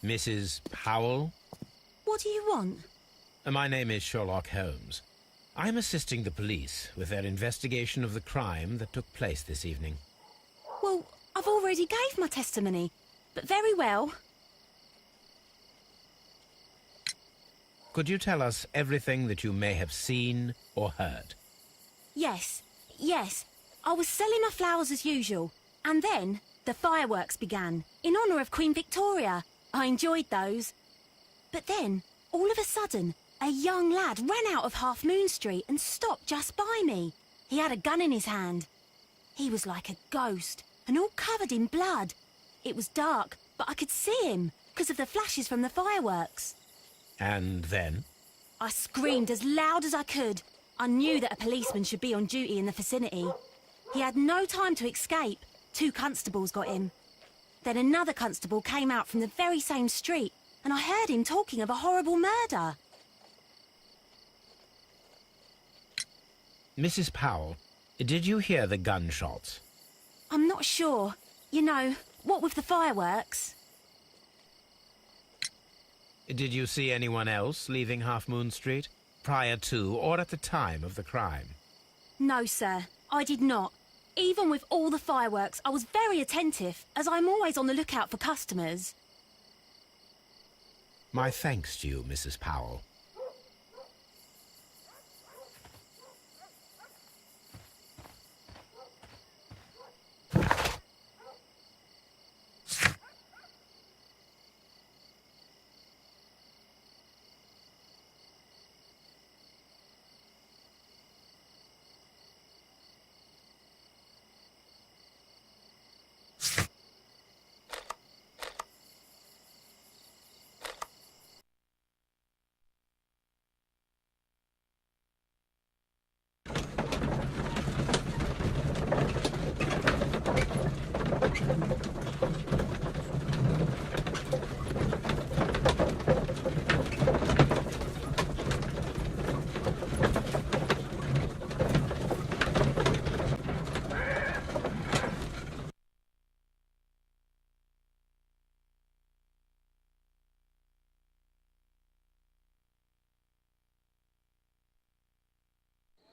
Mrs. Powell? What do you want? My name is Sherlock Holmes. I'm assisting the police with their investigation of the crime that took place this evening. Well, I've already gave my testimony, but very well. Could you tell us everything that you may have seen or heard? Yes. I was selling my flowers as usual, and then the fireworks began, in honour of Queen Victoria. I enjoyed those. But then, all of a sudden, a young lad ran out of Half Moon Street and stopped just by me. He had a gun in his hand. He was like a ghost, and all covered in blood. It was dark, but I could see him, because of the flashes from the fireworks. And then? I screamed as loud as I could. I knew that a policeman should be on duty in the vicinity. He had no time to escape. 2 constables got him. Then another constable came out from the very same street, and I heard him talking of a horrible murder. Mrs. Powell, did you hear the gunshots? I'm not sure. You know, what with the fireworks? Did you see anyone else leaving Half Moon Street, prior to or at the time of the crime? No, sir, I did not. Even with all the fireworks, I was very attentive, as I'm always on the lookout for customers. My thanks to you, Mrs. Powell.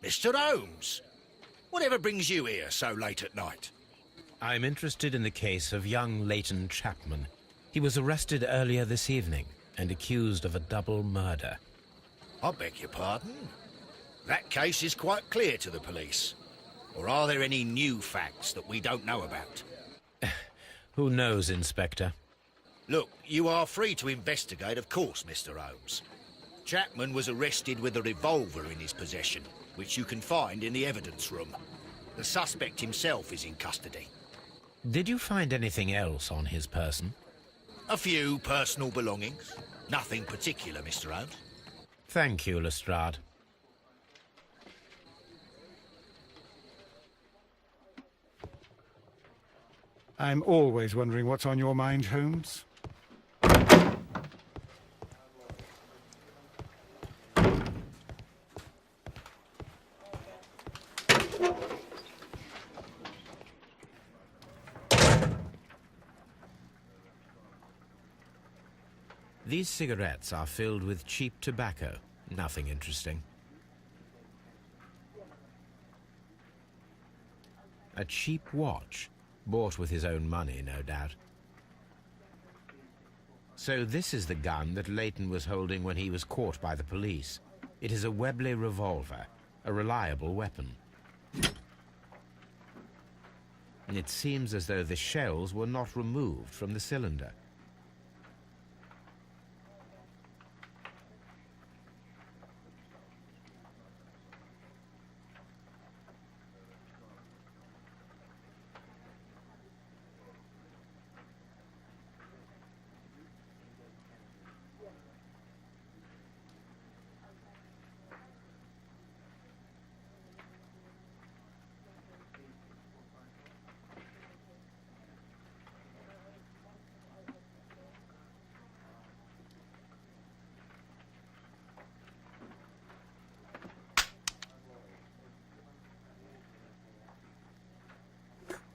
Mr. Holmes, whatever brings you here so late at night? I'm interested in the case of young Leighton Chapman. He was arrested earlier this evening and accused of a double murder. I beg your pardon? That case is quite clear to the police. Or are there any new facts that we don't know about? Who knows, Inspector? Look, you are free to investigate, of course, Mr. Holmes. Chapman was arrested with a revolver in his possession, which you can find in the evidence room. The suspect himself is in custody. Did you find anything else on his person? A few personal belongings. Nothing particular, Mr. Holmes. Thank you, Lestrade. I'm always wondering what's on your mind, Holmes. These cigarettes are filled with cheap tobacco. Nothing interesting. A cheap watch, bought with his own money, no doubt. So this is the gun that Leighton was holding when he was caught by the police. It is a Webley revolver, a reliable weapon. It seems as though the shells were not removed from the cylinder.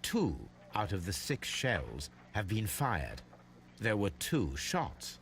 Two out of the 6 shells have been fired. There were 2 shots.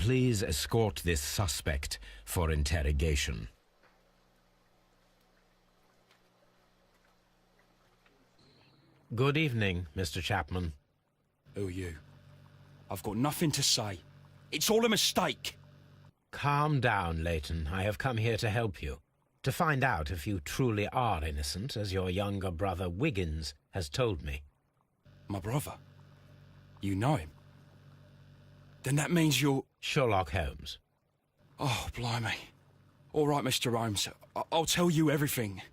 please escort this suspect for interrogation. Good evening, Mr. Chapman. Who are you? I've got nothing to say. It's all a mistake. Calm down, Leighton. I have come here to help you. To find out if you truly are innocent, as your younger brother Wiggins has told me. My brother? You know him? Then that means you're... Sherlock Holmes. Oh, blimey. All right, Mr. Holmes. I'll tell you everything.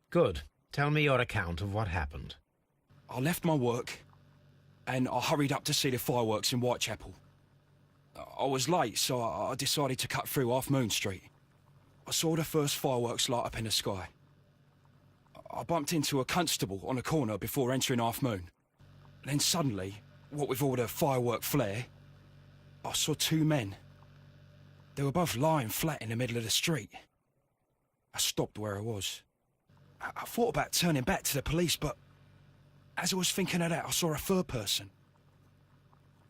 Good. Tell me your account of what happened. I left my work, and I hurried up to see the fireworks in Whitechapel. I was late, so I decided to cut through Half Moon Street. I saw the first fireworks light up in the sky. I bumped into a constable on a corner before entering Half Moon. Then suddenly, what with all the firework flare, I saw two men. They were both lying flat in the middle of the street. I stopped where I was. I thought about turning back to the police, but as I was thinking of that, I saw a third person.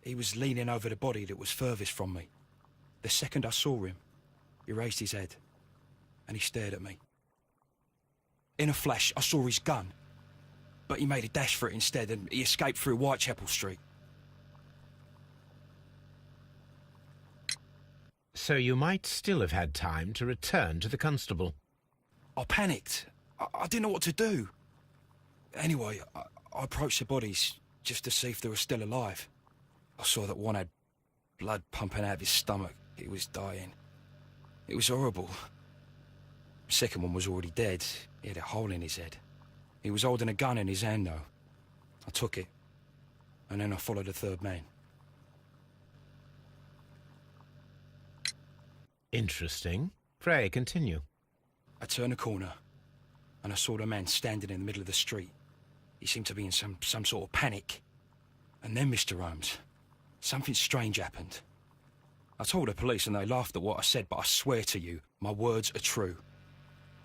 He was leaning over the body that was furthest from me. The second I saw him, he raised his head, and he stared at me. In a flash, I saw his gun, but he made a dash for it instead, and he escaped through Whitechapel Street. So you might still have had time to return to the constable. I panicked. I didn't know what to do. Anyway, I approached the bodies just to see if they were still alive. I saw that one had blood pumping out of his stomach. He was dying. It was horrible. The second one was already dead. He had a hole in his head. He was holding a gun in his hand, though. I took it, and then I followed the third man. Interesting. Pray, continue. I turned a corner, and I saw the man standing in the middle of the street. He seemed to be in some sort of panic. And then, Mr. Holmes, something strange happened. I told the police and they laughed at what I said, but I swear to you, my words are true.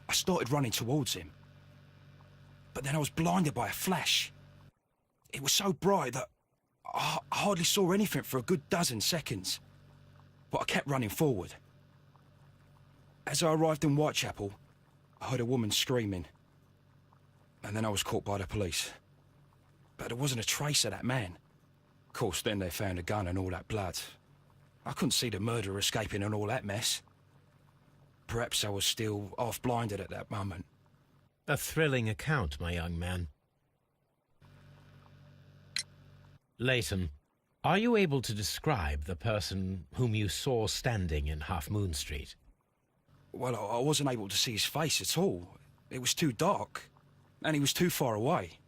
I started running towards him. But then I was blinded by a flash. It was so bright that I hardly saw anything for a good dozen seconds. But I kept running forward. As I arrived in Whitechapel, I heard a woman screaming. And then I was caught by the police. But there wasn't a trace of that man. Of course, then they found a gun and all that blood. I couldn't see the murderer escaping and all that mess. Perhaps I was still half-blinded at that moment. A thrilling account, my young man. Leighton, are you able to describe the person whom you saw standing in Half Moon Street? Well, I wasn't able to see his face at all. It was too dark, and he was too far away.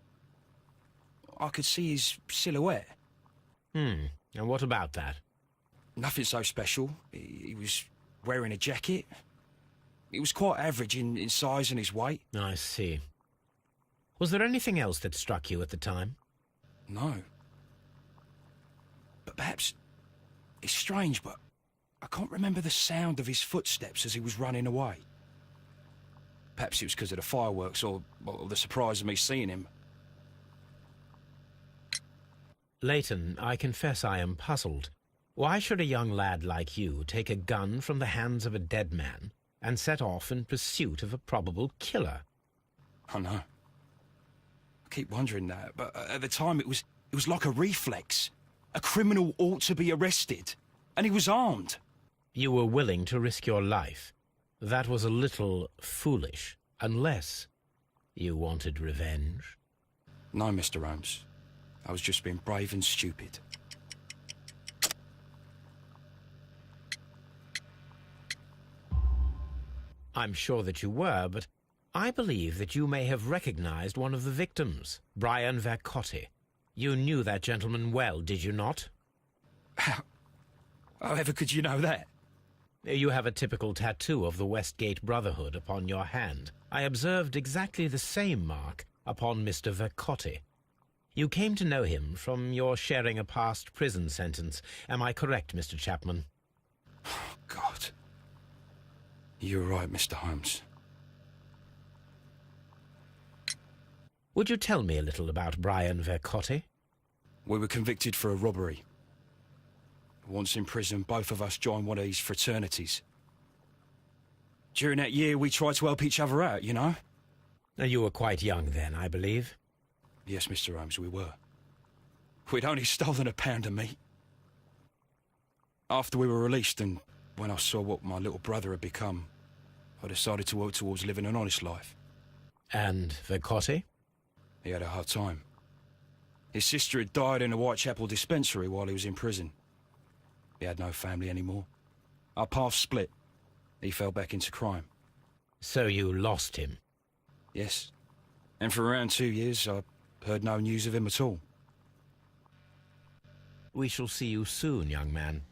I could see his silhouette. And what about that? Nothing so special. He was wearing a jacket. He was quite average in size and his weight. I see. Was there anything else that struck you at the time? No. But perhaps... It's strange, but I can't remember the sound of his footsteps as he was running away. Perhaps it was because of the fireworks or the surprise of me seeing him. Leighton, I confess I am puzzled. Why should a young lad like you take a gun from the hands of a dead man and set off in pursuit of a probable killer? I know. I keep wondering that, but at the time it was like a reflex. A criminal ought to be arrested, and he was armed. You were willing to risk your life. That was a little foolish, unless you wanted revenge. No, Mr. Holmes. I was just being brave and stupid. I'm sure that you were, but I believe that you may have recognized one of the victims, Brian Vercotti. You knew that gentleman well, did you not? However could you know that? You have a typical tattoo of the Westgate Brotherhood upon your hand. I observed exactly the same mark upon Mr. Vercotti. You came to know him from your sharing a past prison sentence. Am I correct, Mr. Chapman? Oh, God. You're right, Mr. Holmes. Would you tell me a little about Brian Vercotti? We were convicted for a robbery. Once in prison, both of us joined one of these fraternities. During that year, we tried to help each other out, you know? You were quite young then, I believe. Yes, Mr. Holmes, we were. We'd only stolen a pound of meat. After we were released, and when I saw what my little brother had become, I decided to work towards living an honest life. And Vercotti? He had a hard time. His sister had died in a Whitechapel dispensary while he was in prison. He had no family anymore. Our paths split. He fell back into crime. So you lost him? Yes. And for around 2 years, I heard no news of him at all. We shall see you soon, young man.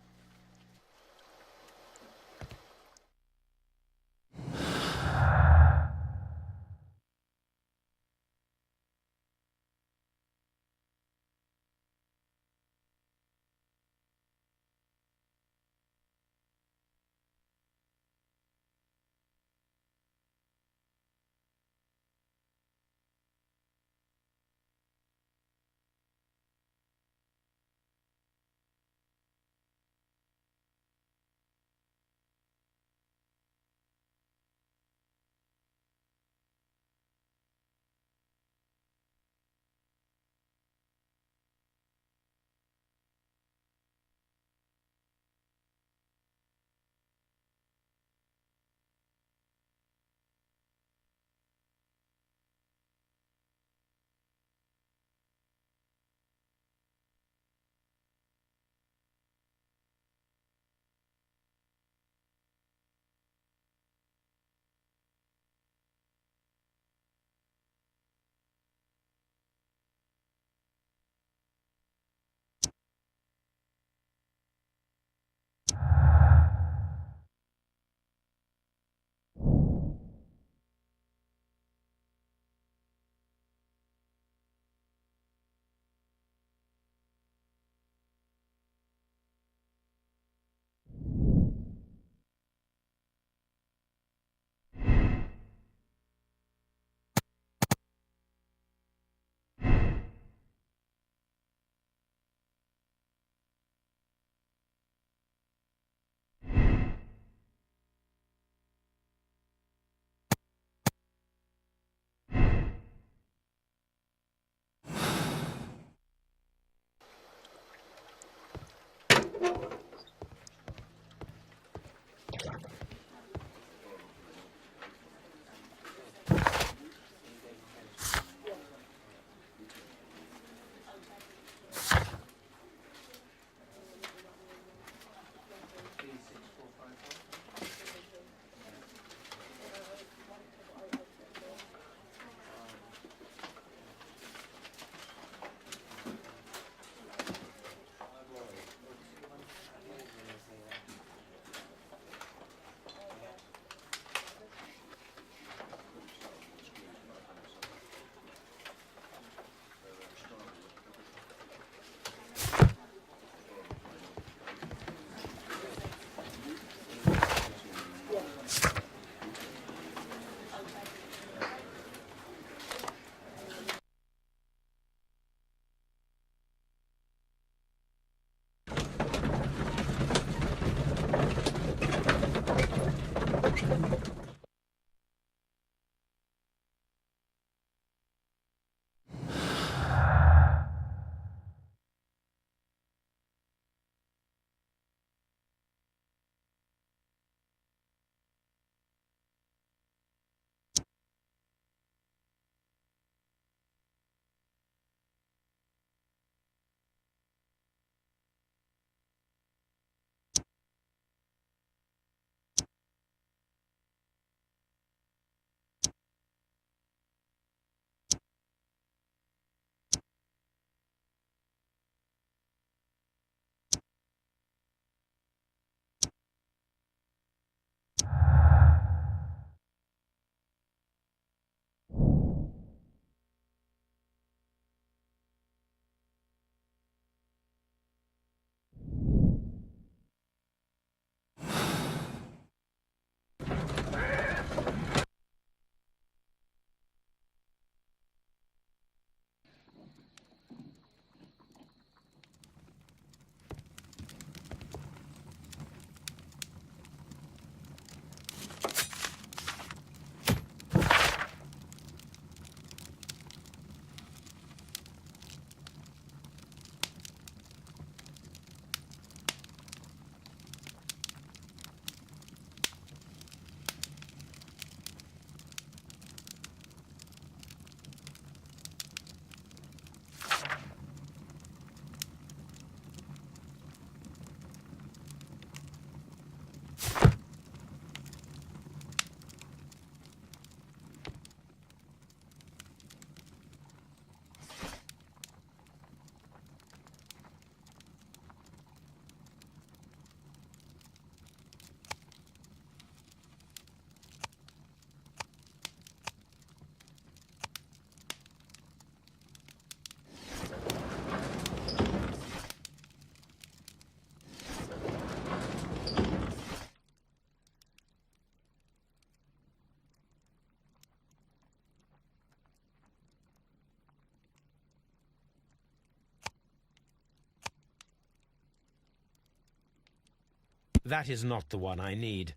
That is not the one I need.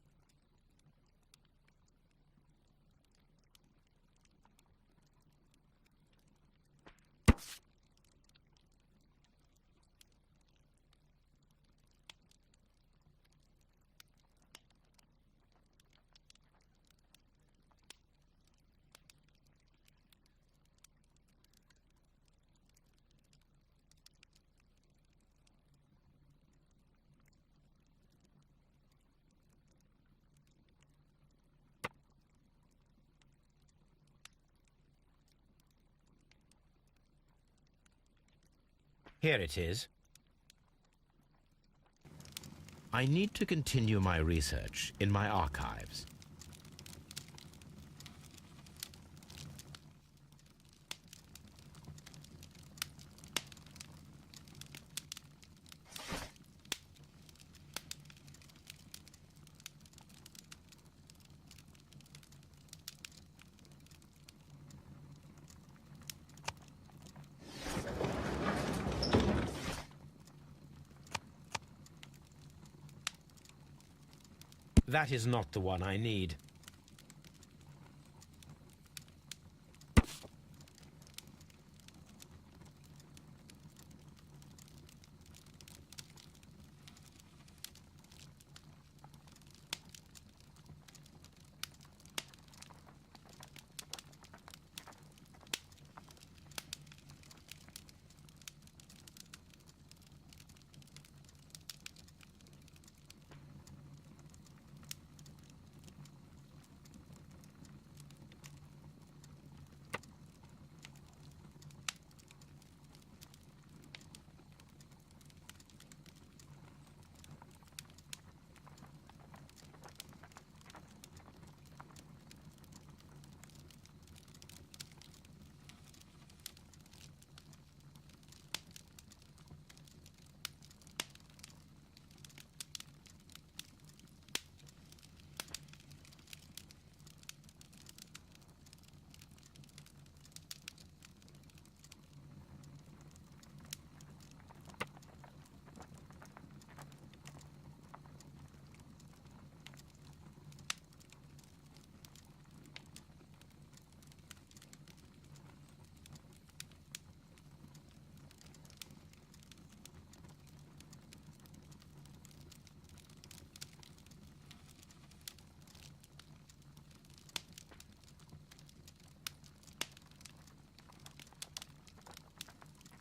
Here it is. I need to continue my research in my archives. That is not the one I need.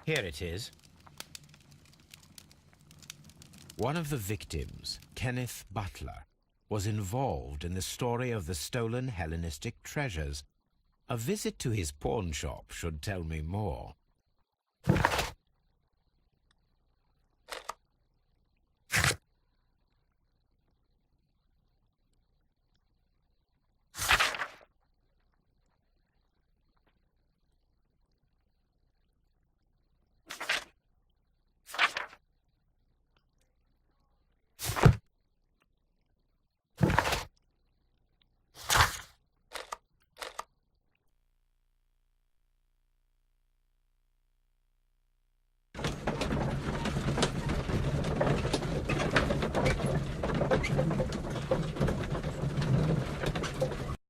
Here it is. One of the victims, Kenneth Butler, was involved in the story of the stolen Hellenistic treasures. A visit to his pawn shop should tell me more.